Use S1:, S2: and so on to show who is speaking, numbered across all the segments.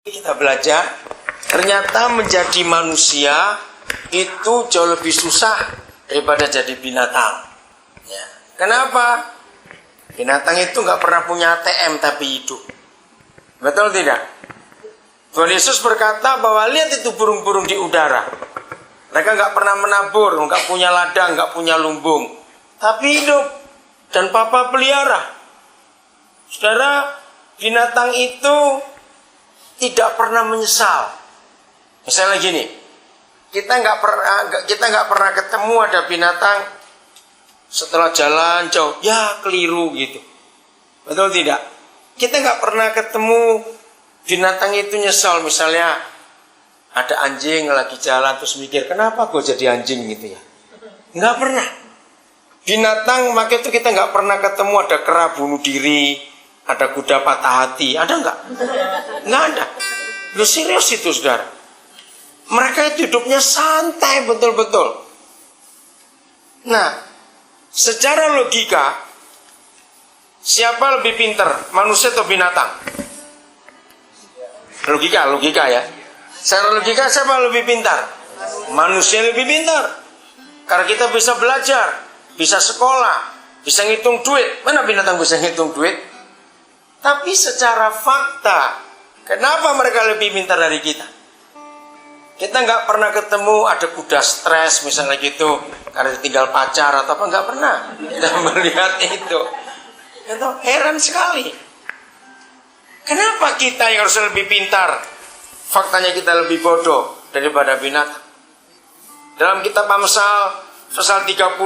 S1: Kita belajar, ternyata menjadi manusia itu jauh lebih susah daripada jadi binatang. Ya. Kenapa? Binatang itu nggak pernah punya ATM tapi hidup. Betul tidak? Tuhan Yesus berkata bahwa lihat itu burung-burung di udara. Mereka nggak pernah menabur, nggak punya ladang, nggak punya lumbung, tapi hidup dan Papa pelihara. Saudara, binatang itu tidak pernah menyesal. Misalnya gini, kita nggak pernah ketemu ada binatang setelah jalan jauh, ya keliru gitu. Betul tidak? Kita nggak pernah ketemu binatang itu nyesal. Misalnya ada anjing lagi jalan terus mikir, kenapa gue jadi anjing gitu ya? Nggak pernah. Binatang, maka itu kita nggak pernah ketemu ada kera bunuh diri, ada kuda patah hati, ada nggak? Nggak ada. Lu serius itu, saudara? Mereka itu hidupnya santai betul-betul. Nah, secara logika, siapa lebih pintar, manusia atau binatang? Logika ya. Secara logika siapa lebih pintar? Manusia lebih pintar. Karena kita bisa belajar, bisa sekolah, bisa ngitung duit. Mana binatang bisa ngitung duit? Tapi secara fakta, kenapa mereka lebih pintar dari kita? Kita nggak pernah ketemu ada kuda stres misalnya gitu karena ditinggal pacar atau apa, nggak pernah kita melihat itu. Itu heran sekali. Kenapa kita yang harus lebih pintar? Faktanya kita lebih bodoh daripada binatang. Dalam kitab Amsal pasal 31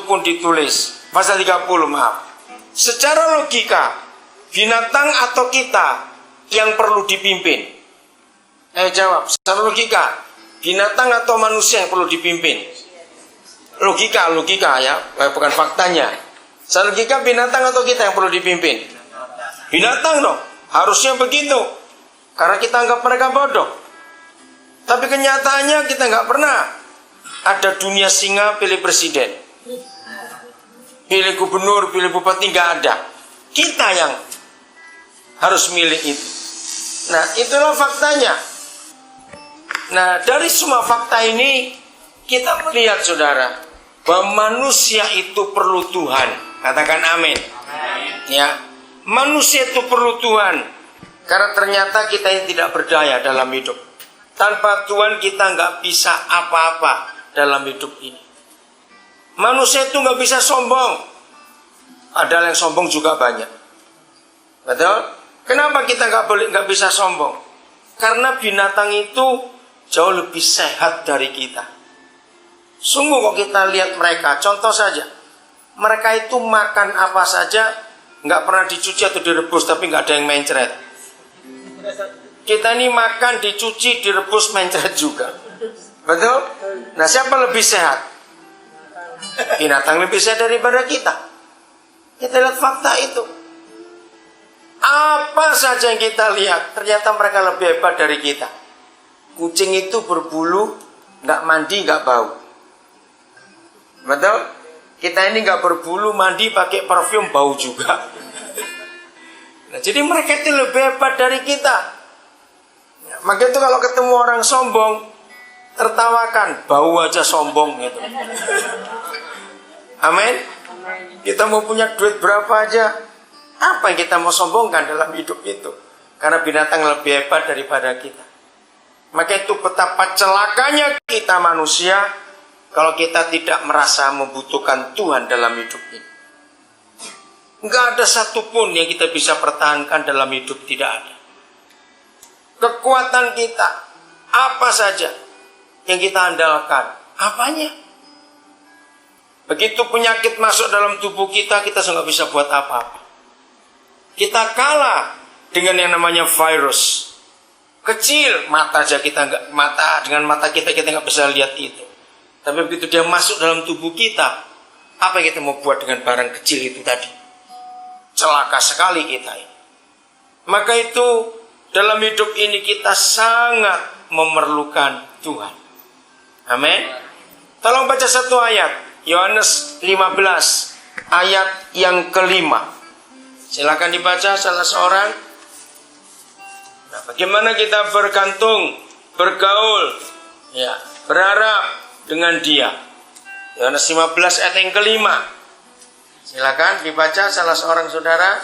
S1: pun ditulis, pasal 30 maaf. Secara logika, binatang atau kita yang perlu dipimpin? Ayo jawab, secara logika, binatang atau manusia yang perlu dipimpin? Logika ya, bukan faktanya. Secara logika, binatang atau kita yang perlu dipimpin? Binatang dong, harusnya begitu. Karena kita anggap mereka bodoh. Tapi kenyataannya kita nggak pernah ada dunia singa pilih presiden, pilih gubernur, pilih bupati, nggak ada. Kita yang harus milih itu. Nah, itulah faktanya. Nah, dari semua fakta ini kita melihat, saudara, bahwa manusia itu perlu Tuhan. Katakan amin. Ya, manusia itu perlu Tuhan. Karena ternyata kita ini tidak berdaya dalam hidup. Tanpa Tuhan kita nggak bisa apa-apa dalam hidup ini. Manusia itu nggak bisa sombong. Padahal yang sombong juga banyak. Betul? Kenapa kita nggak bisa sombong? Karena binatang itu jauh lebih sehat dari kita. Sungguh kok kita lihat mereka, contoh saja, mereka itu makan apa saja nggak pernah dicuci atau direbus, tapi nggak ada yang mencret. Kita ini makan, dicuci, direbus, mencret juga. Betul? Nah, siapa lebih sehat? Binatang lebih sehat daripada kita. Kita lihat fakta itu. Apa saja yang kita lihat, ternyata mereka lebih hebat dari kita. Kucing itu berbulu, nggak mandi, nggak bau. Betul? Kita ini nggak berbulu, mandi pakai parfum, bau juga. Nah, jadi mereka itu lebih hebat dari kita. Ya, maka itu kalau ketemu orang sombong, tertawakan, bau aja sombong gitu. Amin. Kita mau punya duit berapa aja, apa yang kita mau sombongkan dalam hidup itu? Karena binatang lebih hebat daripada kita. Maka itu betapa celakanya kita manusia kalau kita tidak merasa membutuhkan Tuhan dalam hidup ini. Enggak ada satupun yang kita bisa pertahankan dalam hidup, tidak ada. Kekuatan kita, apa saja yang kita andalkan, apanya? Begitu penyakit masuk dalam tubuh kita, kita nggak bisa buat apa-apa. Kita kalah dengan yang namanya virus. Kecil, mata aja kita nggak, dengan mata kita nggak bisa lihat itu. Tapi begitu dia masuk dalam tubuh kita, apa yang kita mau buat dengan barang kecil itu tadi? Celaka sekali kita ini. Maka itu dalam hidup ini kita sangat memerlukan Tuhan. Amin. Tolong baca satu ayat, Yohanes 15 ayat yang kelima. Silakan dibaca salah seorang. Nah, bagaimana kita bergantung, bergaul, ya, berharap dengan dia. Yohanes 15 ayat yang kelima. Silakan dibaca salah seorang saudara.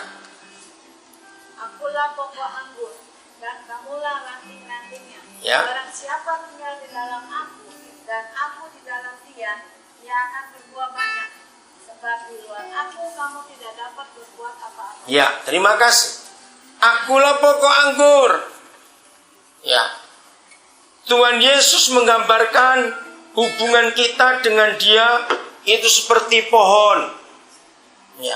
S2: Akulah pokok anggur dan kamulah ranting-rantingnya.
S1: Ya.
S2: Barang siapa tinggal di dalam aku dan aku di dalam dia, ia akan berbuah banyak. Sebab di luar aku kamu tidak dapat berbuat apa-apa.
S1: Ya, terima kasih. Akulah pokok anggur. Ya. Tuhan Yesus menggambarkan hubungan kita dengan Dia itu seperti pohon. Ya.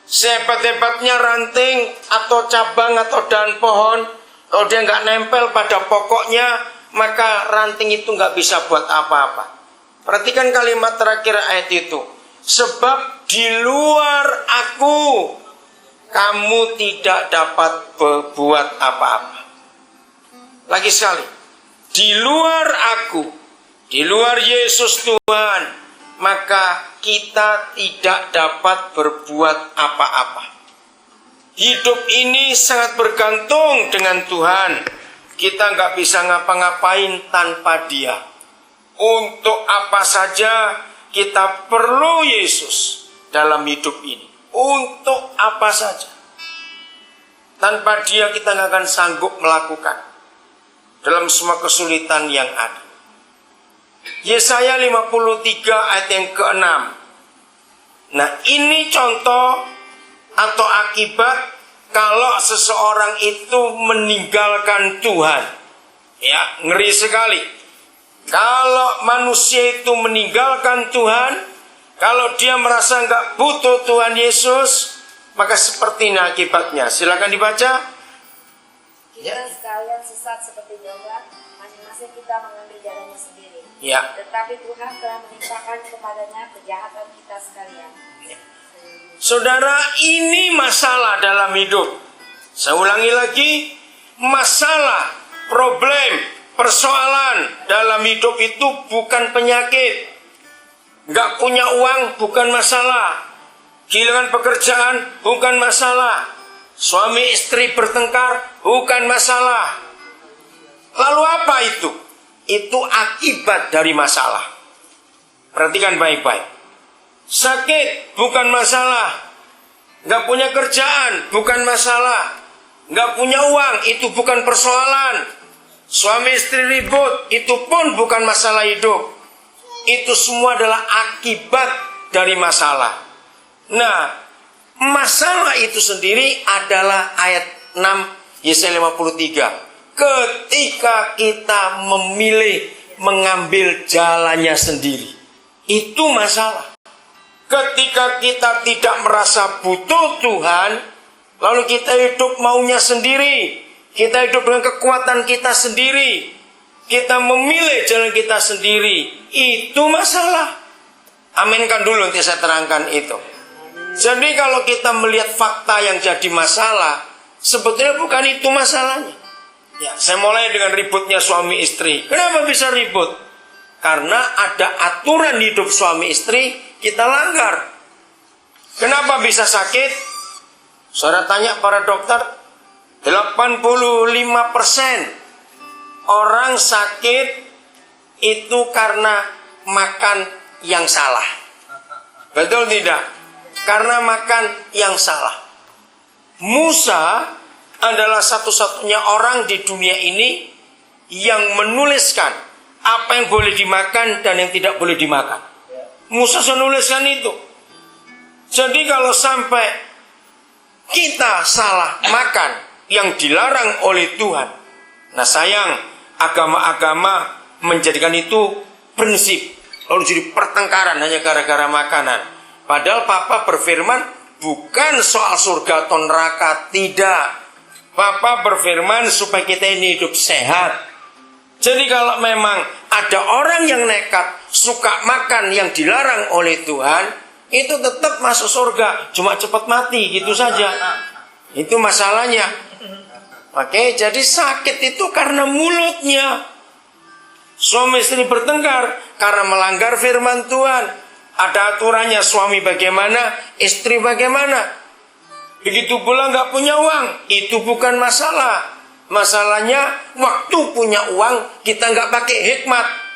S1: Sehebat-hebatnya ranting atau cabang atau daun pohon, kalau dia nggak nempel pada pokoknya, maka ranting itu nggak bisa buat apa-apa. Perhatikan kalimat terakhir ayat itu. Sebab di luar aku kamu tidak dapat berbuat apa-apa. Lagi sekali, di luar aku, di luar Yesus Tuhan, maka kita tidak dapat berbuat apa-apa. Hidup ini sangat bergantung dengan Tuhan. Kita nggak bisa ngapa-ngapain tanpa Dia. Untuk apa saja kita perlu Yesus dalam hidup ini. Untuk apa saja. Tanpa Dia kita nggak akan sanggup melakukan dalam semua kesulitan yang ada. Yesaya 53 ayat yang ke-6. Nah, ini contoh atau akibat kalau seseorang itu meninggalkan Tuhan. Ya, ngeri sekali. Kalau manusia itu meninggalkan Tuhan, kalau dia merasa nggak butuh Tuhan Yesus, maka seperti ini akibatnya. Silakan dibaca.
S2: Kita sekalian sesat seperti domba, masing-masing kita mengambil jalannya sendiri.
S1: Ya.
S2: Tetapi Tuhan telah menimpakan kepadanya kejahatan kita sekalian.
S1: Ya. Saudara, ini masalah dalam hidup. Saya ulangi lagi, masalah, problem, persoalan dalam hidup itu bukan penyakit. Gak punya uang bukan masalah. Kehilangan pekerjaan bukan masalah. Suami istri bertengkar bukan masalah. Lalu apa itu? Itu akibat dari masalah. Perhatikan baik-baik. Sakit bukan masalah. Gak punya kerjaan bukan masalah. Gak punya uang itu bukan persoalan. Suami istri ribut itu pun bukan masalah hidup. Itu semua adalah akibat dari masalah. Nah, masalah itu sendiri adalah ayat 6 Yesaya 53. Ketika kita memilih mengambil jalannya sendiri, itu masalah. Ketika kita tidak merasa butuh Tuhan, lalu kita hidup maunya sendiri, kita hidup dengan kekuatan kita sendiri, kita memilih jalan kita sendiri, itu masalah. Aminkan dulu nanti saya terangkan itu. Jadi kalau kita melihat fakta yang jadi masalah, sebetulnya bukan itu masalahnya. Ya, saya mulai dengan ributnya suami istri. Kenapa bisa ribut? Karena ada aturan hidup suami istri, kita langgar. Kenapa bisa sakit? Saudara tanya para dokter, 85% orang sakit itu karena makan yang salah. Betul tidak? Karena makan yang salah. Musa adalah satu-satunya orang di dunia ini yang menuliskan apa yang boleh dimakan dan yang tidak boleh dimakan. Musa menuliskan itu. Jadi kalau sampai kita salah makan yang dilarang oleh Tuhan, nah sayang, agama-agama menjadikan itu prinsip, lalu jadi pertengkaran hanya gara-gara makanan. Padahal Papa berfirman bukan soal surga atau neraka, tidak. Papa berfirman supaya kita ini hidup sehat. Jadi kalau memang ada orang yang nekat suka makan yang dilarang oleh Tuhan, itu tetap masuk surga, cuma cepat mati gitu saja. Itu masalahnya. Oke, jadi sakit itu karena mulutnya. Suami istri bertengkar karena melanggar firman Tuhan. Ada aturannya, suami bagaimana, istri bagaimana. Begitu pula nggak punya uang, itu bukan masalah. Masalahnya waktu punya uang kita nggak pakai hikmat.